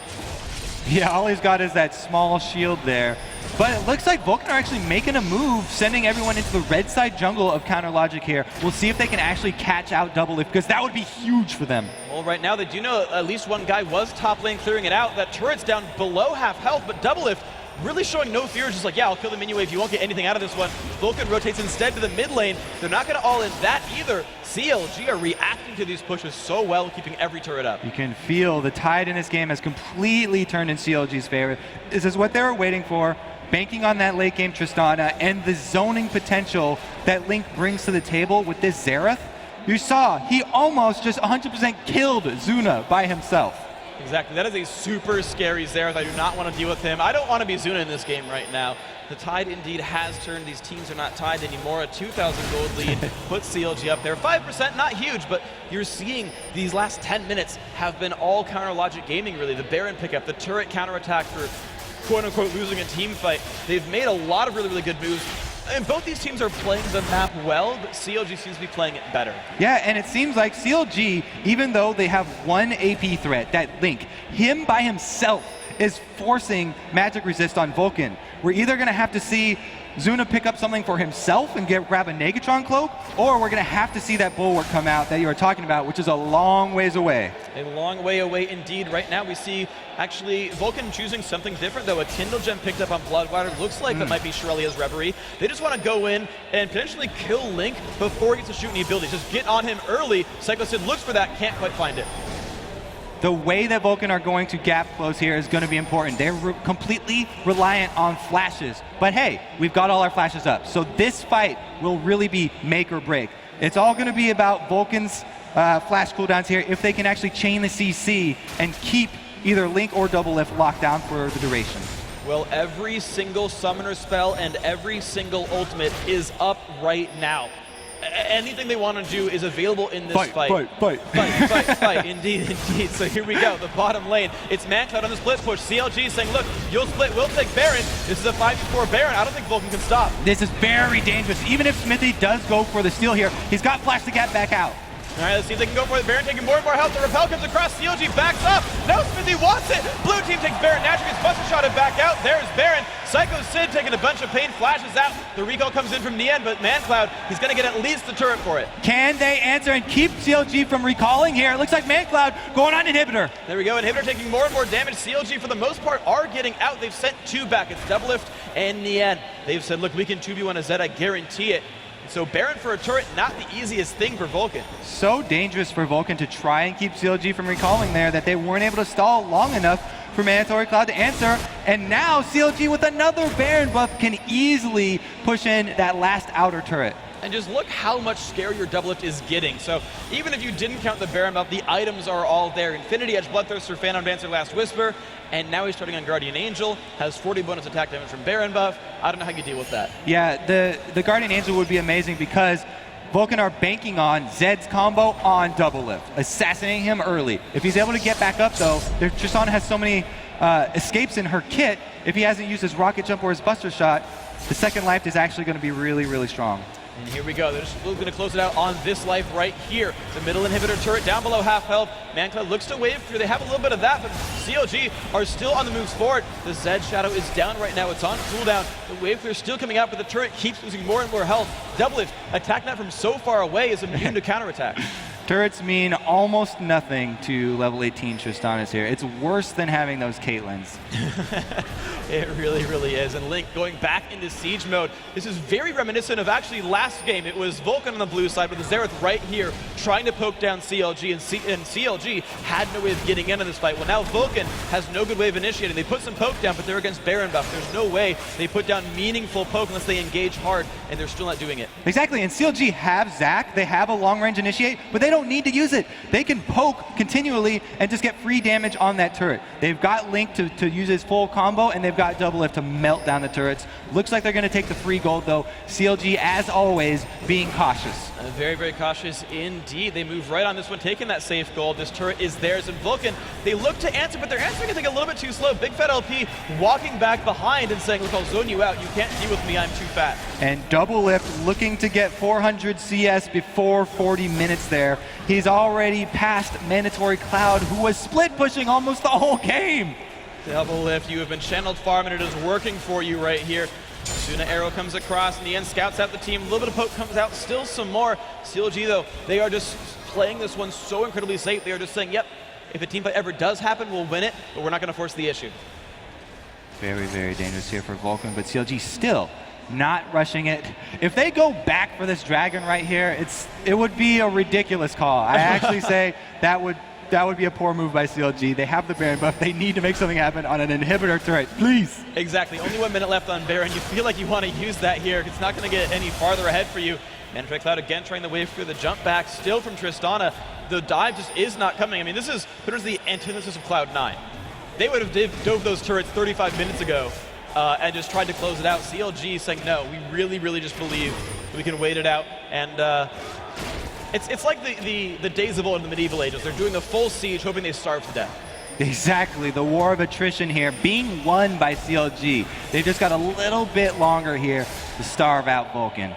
Yeah, all he's got is that small shield there. But it looks like Vulcan are actually making a move, sending everyone into the red side jungle of Counter Logic here. We'll see if they can actually catch out Doublelift, because that would be huge for them. Well, right now they do know at least one guy was top lane clearing it out. That turret's down below half health, but Doublelift really showing no fear, just like, yeah, I'll kill them anyway if you won't get anything out of this one. Vulcan rotates instead to the mid lane. They're not going to all in that either. CLG are reacting to these pushes so well, keeping every turret up. You can feel the tide in this game has completely turned in CLG's favor. This is what they were waiting for, banking on that late game Tristana and the zoning potential that Link brings to the table with this Xerath. You saw, he almost just 100% killed Zuna by himself. Exactly. That is a super scary Xerath. I do not want to deal with him. I don't want to be Zuna in this game right now. The tide indeed has turned. These teams are not tied anymore. A 2,000 gold lead puts CLG up there. 5%, not huge, but you're seeing these last 10 minutes have been all counter logic gaming, really. The Baron pickup, the turret counterattack for quote-unquote losing a team fight. They've made a lot of really, really good moves. And both these teams are playing the map well, but CLG seems to be playing it better. Yeah, and it seems like CLG, even though they have one AP threat, that Link, him by himself is forcing magic resist on Vulcun. We're either going to have to see Zuna pick up something for himself and grab a Negatron cloak, or we're going to have to see that bulwark come out that you were talking about, which is a long ways away. A long way away indeed. Right now we see actually Vulcun choosing something different, though. A Kindle Gem picked up on BloodWater. Looks like that might be Shirelia's Reverie. They just want to go in and potentially kill Link before he gets to shoot any abilities. Just get on him early. Sycho Sid looks for that, can't quite find it. The way that Vulcun are going to gap close here is going to be important. They're completely reliant on flashes. But hey, we've got all our flashes up. So this fight will really be make or break. It's all going to be about Vulcun's flash cooldowns here, if they can actually chain the CC and keep either Link or Doublelift locked down for the duration. Well, every single summoner spell and every single ultimate is up right now. Anything they want to do is available in this fight. Fight. Indeed. So here we go, the bottom lane. It's mancloud on the split push. CLG saying, look, you'll split, we'll take Baron. This is a 5v4 Baron. I don't think Vulcun can stop. This is very dangerous. Even if Xmithie does go for the steal here, he's got flash to get back out. All right, let's see if they can go for it. Baron taking more and more health. The repel comes across. CLG backs up. No, Xmithie wants it. Blue team takes Baron. Naturally gets buster shotted back out. There's Baron. Sycho Sid taking a bunch of pain, flashes out. The recall comes in from Nien, but mancloud, he's going to get at least the turret for it. Can they answer and keep CLG from recalling here? It looks like mancloud going on inhibitor. There we go. Inhibitor taking more and more damage. CLG, for the most part, are getting out. They've sent two back. It's Doublelift and Nien. They've said, look, we can 2v1 a Zed. I guarantee it. So Baron for a turret, not the easiest thing for Vulcun. So dangerous for Vulcun to try and keep CLG from recalling there that they weren't able to stall long enough for Mandatory Cloud to answer. And now CLG with another Baron buff can easily push in that last outer turret. And just look how much scarier Doublelift is getting. So even if you didn't count the Baron buff, the items are all there. Infinity Edge, Bloodthirster, Phantom Dancer, Last Whisper, and now he's starting on Guardian Angel, has 40 bonus attack damage from Baron buff. I don't know how you deal with that. Yeah, the Guardian Angel would be amazing because Vulcun are banking on Zed's combo on Doublelift, assassinating him early. If he's able to get back up though, Tristana has so many escapes in her kit, if he hasn't used his rocket jump or his buster shot, the second life is actually going to be really, really strong. And here we go. They're just going to close it out on this life right here. The middle inhibitor turret down below half health. mancloud looks to wave through. They have a little bit of that, but CLG are still on the moves forward. The Zed Shadow is down right now. It's on cooldown. The wave clear still coming out, but the turret keeps losing more and more health. Doublelift, attacking that from so far away, is immune to counterattack. Turrets mean almost nothing to level 18 Tristanas here. It's worse than having those Caitlyn's. It really, really is. And Link going back into siege mode. This is very reminiscent of actually last game. It was Vulcun on the blue side with the Xerath right here trying to poke down CLG, and CLG had no way of getting into this fight. Well, now Vulcun has no good way of initiating. They put some poke down, but they're against Baron buff. There's no way they put down meaningful poke unless they engage hard, and they're still not doing it. Exactly, and CLG have Zac, they have a long-range initiate, but they don't need to use it. They can poke continually and just get free damage on that turret. They've got Link to use his full combo, and they've got Doublelift to melt down the turrets. Looks like they're going to take the free gold, though. CLG, as always, being cautious. Very, very cautious indeed. They move right on this one, taking that safe gold. This turret is theirs, and Vulcun, they look to answer, but they're answering I think a little bit too slow. bigfatlp walking back behind and saying, look, I'll zone you out. You can't deal with me. I'm too fat. And Doublelift looking to get 400 CS before 40 minutes there. He's already past Mandatory Cloud, who was split pushing almost the whole game. Doublelift, you have been channeled farm, and it is working for you right here. Zuna arrow comes across, and the end scouts out the team. A little bit of poke comes out, still some more. CLG, though, they are just playing this one so incredibly safe. They are just saying, yep, if a team fight ever does happen, we'll win it, but we're not going to force the issue. Very, very dangerous here for Vulcun, but CLG still not rushing it. If they go back for this dragon right here, it would be a ridiculous call. I actually say that would be a poor move by CLG. They have the Baron buff. They need to make something happen on an inhibitor turret, please. Exactly. Only 1 minute left on Baron. You feel like you want to use that here. It's not going to get any farther ahead for you. Mandatory Cloud again trying the wave through the jump back. Still from Tristana. the dive just is not coming. I mean, this is the antithesis of Cloud9. They would have dove those turrets 35 minutes ago and just tried to close it out. CLG saying, no, we really, really just believe we can wait it out. And it's like the days of old in the medieval ages. They're doing a full siege, hoping they starve to death. Exactly, the war of attrition here being won by CLG. They just got a little bit longer here to starve out Vulcun.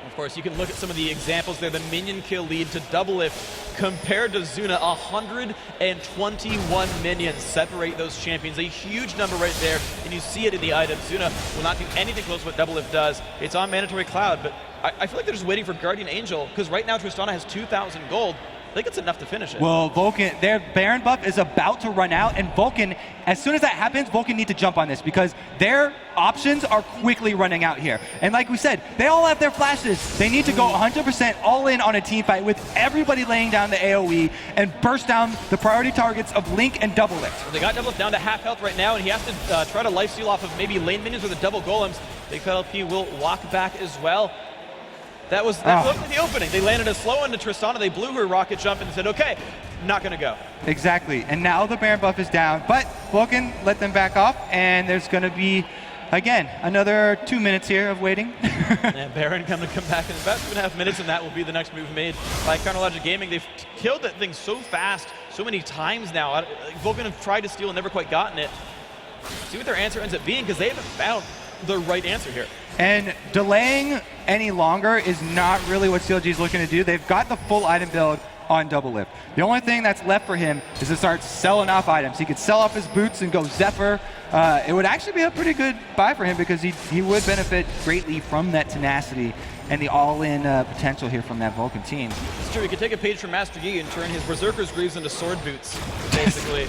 Of course, you can look at some of the examples there. The minion kill lead to Doublelift compared to Zuna, 121 minions separate those champions. A huge number right there, and you see it in the items. Zuna will not do anything close to what Doublelift does. It's on mandatory cloud, but I feel like they're just waiting for Guardian Angel, because right now Tristana has 2,000 gold. I think it's enough to finish it. Well, Vulcun, their Baron buff is about to run out, and Vulcun, as soon as that happens, Vulcun need to jump on this because their options are quickly running out here. And like we said, they all have their flashes. They need to go 100% all in on a team fight with everybody laying down the AoE and burst down the priority targets of Link and Doublelift. Well, they got Doublelift down to half health right now, and he has to try to lifesteal off of maybe lane minions or the double golems. bigfatlp will walk back as well. That was the opening. They landed a slow into Tristana. They blew her rocket jump and said, okay, not going to go. Exactly. And now the Baron buff is down. But Vulcun let them back off. And there's going to be, again, another 2 minutes here of waiting. And Baron going to come back in about 2.5 minutes. And that will be the next move made by Chronologic Gaming. They've killed that thing so fast, so many times now. Vulcun have tried to steal and never quite gotten it. See what their answer ends up being, because they haven't found the right answer here. And delaying any longer is not really what CLG is looking to do. They've got the full item build on Doublelift. The only thing that's left for him is to start selling off items. He could sell off his boots and go Zephyr. It would actually be a pretty good buy for him because he would benefit greatly from that tenacity and the all-in potential here from that Vulcun team. It's true. He could take a page from Master Yi and turn his Berserker's Greaves into sword boots, basically.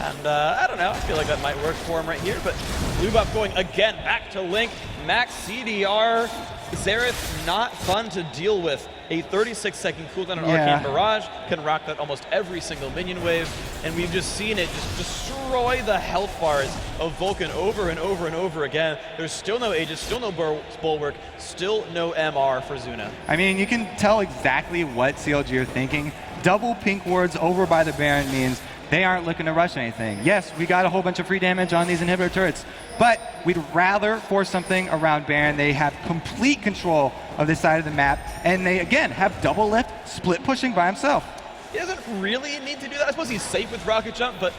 And I don't know, I feel like that might work for him right here, but blue buff going again back to Link. Max CDR, Xerath, not fun to deal with. A 36-second cooldown on Arcane Barrage can rock that almost every single minion wave, and we've just seen it just destroy the health bars of Vulcun over and over and over again. There's still no Aegis, still no Bulwark, still no MR for Zuna. I mean, you can tell exactly what CLG are thinking. Double pink wards over by the Baron means they aren't looking to rush anything. Yes, we got a whole bunch of free damage on these inhibitor turrets, but we'd rather force something around Baron. They have complete control of this side of the map, and they, again, have Doublelift split pushing by himself. He doesn't really need to do that. I suppose he's safe with rocket jump, but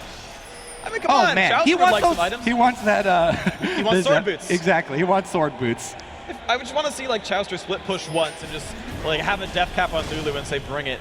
I mean, come on, man. Chauster He wants would like some items. He wants that. He wants sword boots. Exactly, he wants sword boots. I would just want to see like Chauster split push once and just like have a death cap on Lulu and say, bring it.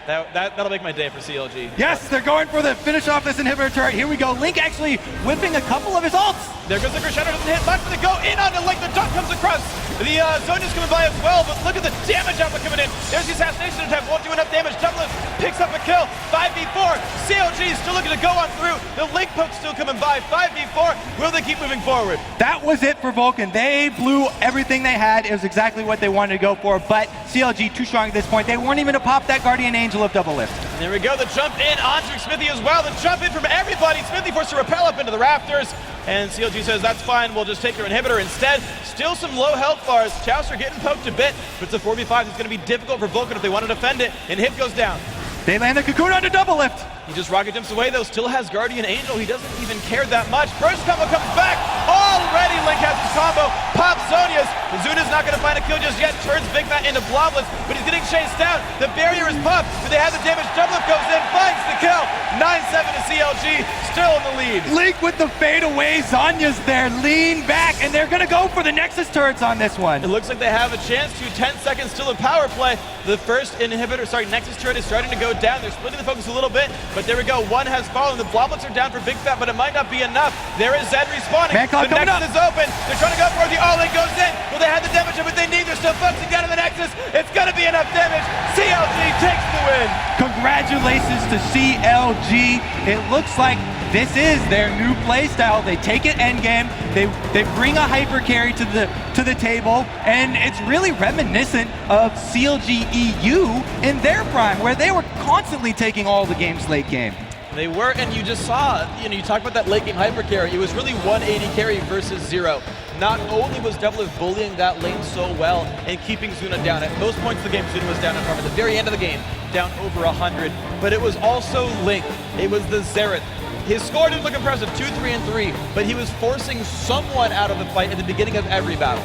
That'll make my day for CLG. Yes, they're going for the finish off this inhibitor turret. Here we go. Link actually whipping a couple of his ults. There goes the Crescendo, doesn't hit much, but they go in on the Link. The dot comes across. The Zonya's coming by as well, but look at the damage output coming in. There's the assassination attempt, won't do enough damage. Doublelift picks up a kill. 5v4. CLG still looking to go on through. The Link poke's still coming by. 5v4. Will they keep moving forward? That was it for Vulcun. They blew everything they had. It was exactly what they wanted to go for, but CLG too strong at this point. They weren't even to pop that Guardian Angel of Doublelift. There we go, the jump in onto Xmithie as well. The jump in from everybody. Xmithie forced to rappel up into the rafters. And CLG says, that's fine, we'll just take their inhibitor instead. Still some low health bars. Chauster getting poked a bit, but it's a 4v5. It's going to be difficult for Vulcun if they want to defend it. And hit goes down. They land the cocoon onto Doublelift. He just rocket jumps away though, still has Guardian Angel. He doesn't even care that much. Burst combo comes back. Already Link has his combo. Pops Zonya's. Zuna's not going to find a kill just yet. Turns Big Fat into Blobless, but he's getting chased down. The barrier is popped. Do they have the damage? Doublelift goes in, finds the kill. 9-7 to CLG, still in the lead. Link with the fade away. Zonya's there, lean back, and they're going to go for the Nexus turrets on this one. It looks like they have a chance to. 10 seconds still in power play. The first inhibitor, Nexus turret is starting to go down. They're splitting the focus a little bit, but there we go. One has fallen. The Bloblets are down for Big Fat, but it might not be enough. There is Zed respawning. Mancloud the coming Nexus is open. They're trying to go for it. The all-in goes in. Will they have the damage of it they need? They're still focusing down on the Nexus. It's going to be enough damage. CLG takes the win. Congratulations to CLG. It looks like this is their new playstyle. They take it endgame. They bring a hyper carry to the table, and it's really reminiscent of CLG EU in their prime, where they were constantly taking all the games late game. They were, and you just saw, you talk about that late game hyper carry. It was really 180 carry versus 0. Not only was Doublelift bullying that lane so well and keeping Zuna down, at most points of the game, Zuna was down in farm. At the very end of the game, knocked down over 100, but it was also Link. It was the Xerath. His score didn't look impressive, 2, 3, and 3, but he was forcing someone out of the fight at the beginning of every battle.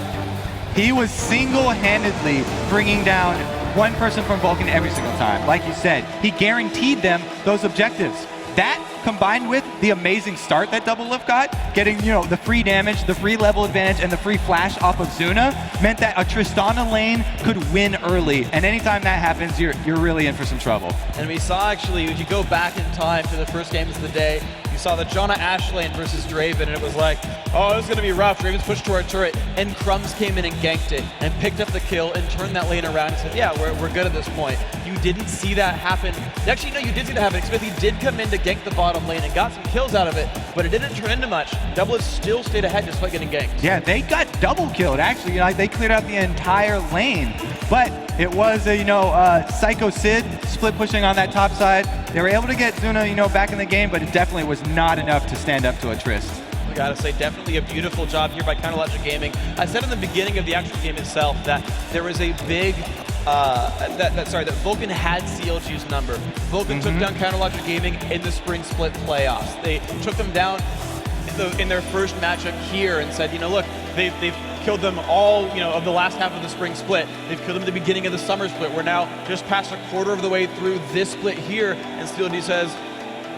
He was single-handedly bringing down one person from Vulcun every single time. Like you said, he guaranteed them those objectives. That, combined with the amazing start that Doublelift got, getting, you know, the free damage, the free level advantage, and the free flash off of Zuna, meant that a Tristana lane could win early. And anytime that happens, you're really in for some trouble. And we saw, actually, if you go back in time to the first games of the day, you saw the Janna Ashe lane versus Draven, and it was like, oh, this is going to be rough. Draven's pushed to our turret, and Crumbs came in and ganked it, and picked up the kill, and turned that lane around and said, yeah, we're good at this point. You didn't see that happen. Actually, no, you did see that happen. Xmithie did come in to gank the bottom lane and got some kills out of it, but it didn't turn into much. Doublelift still stayed ahead despite getting ganked. Yeah, they got double killed, actually. You know, they cleared out the entire lane. But it was, Sycho Sid split pushing on that top side. They were able to get Zuna, back in the game, but it definitely was not enough to stand up to a Trist. I gotta say, definitely a beautiful job here by Counterlogic Gaming. I said in the beginning of the actual game itself that there was a big, that Vulcun had CLG's number. Vulcun took down Counterlogic Gaming in the spring split playoffs. They took them down in their first matchup here and said, look, they've killed them all, of the last half of the spring split. They've killed them at the beginning of the summer split. We're now just past a quarter of the way through this split here, and CLG says,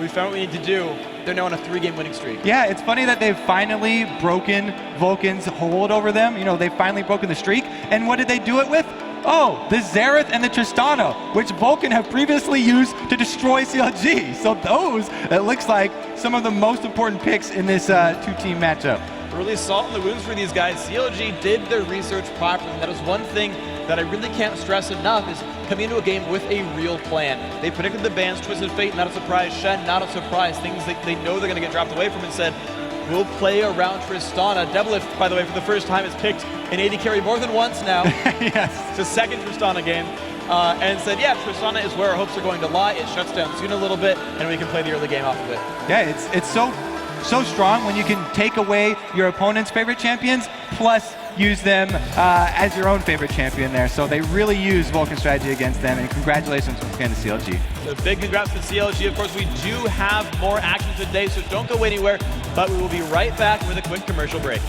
we found what we need to do. They're now on a 3-game winning streak. Yeah, it's funny that they've finally broken Vulcan's hold over them. They've finally broken the streak. And what did they do it with? Oh, the Xerath and the Tristana, which Vulcun have previously used to destroy CLG. So those, it looks like, some of the most important picks in this two-team matchup. Really salt in the wounds for these guys. CLG did their research properly. That is one thing that I really can't stress enough, is coming into a game with a real plan. They predicted the bans, Twisted Fate, not a surprise, Shen, not a surprise, things that they know they're going to get dropped away from, and said, we'll play around Tristana. Doublelift, by the way, for the first time has picked an AD carry more than once now. Yes. It's his second Tristana game. And said, yeah, Tristana is where our hopes are going to lie. It shuts down Zuna a little bit, and we can play the early game off of it. Yeah, it's so strong when you can take away your opponent's favorite champions, plus use them as your own favorite champion there. So they really use Vulcun strategy against them, and congratulations once again to CLG. So big congrats to CLG. Of course, we do have more action today, so don't go anywhere, but we will be right back with a quick commercial break.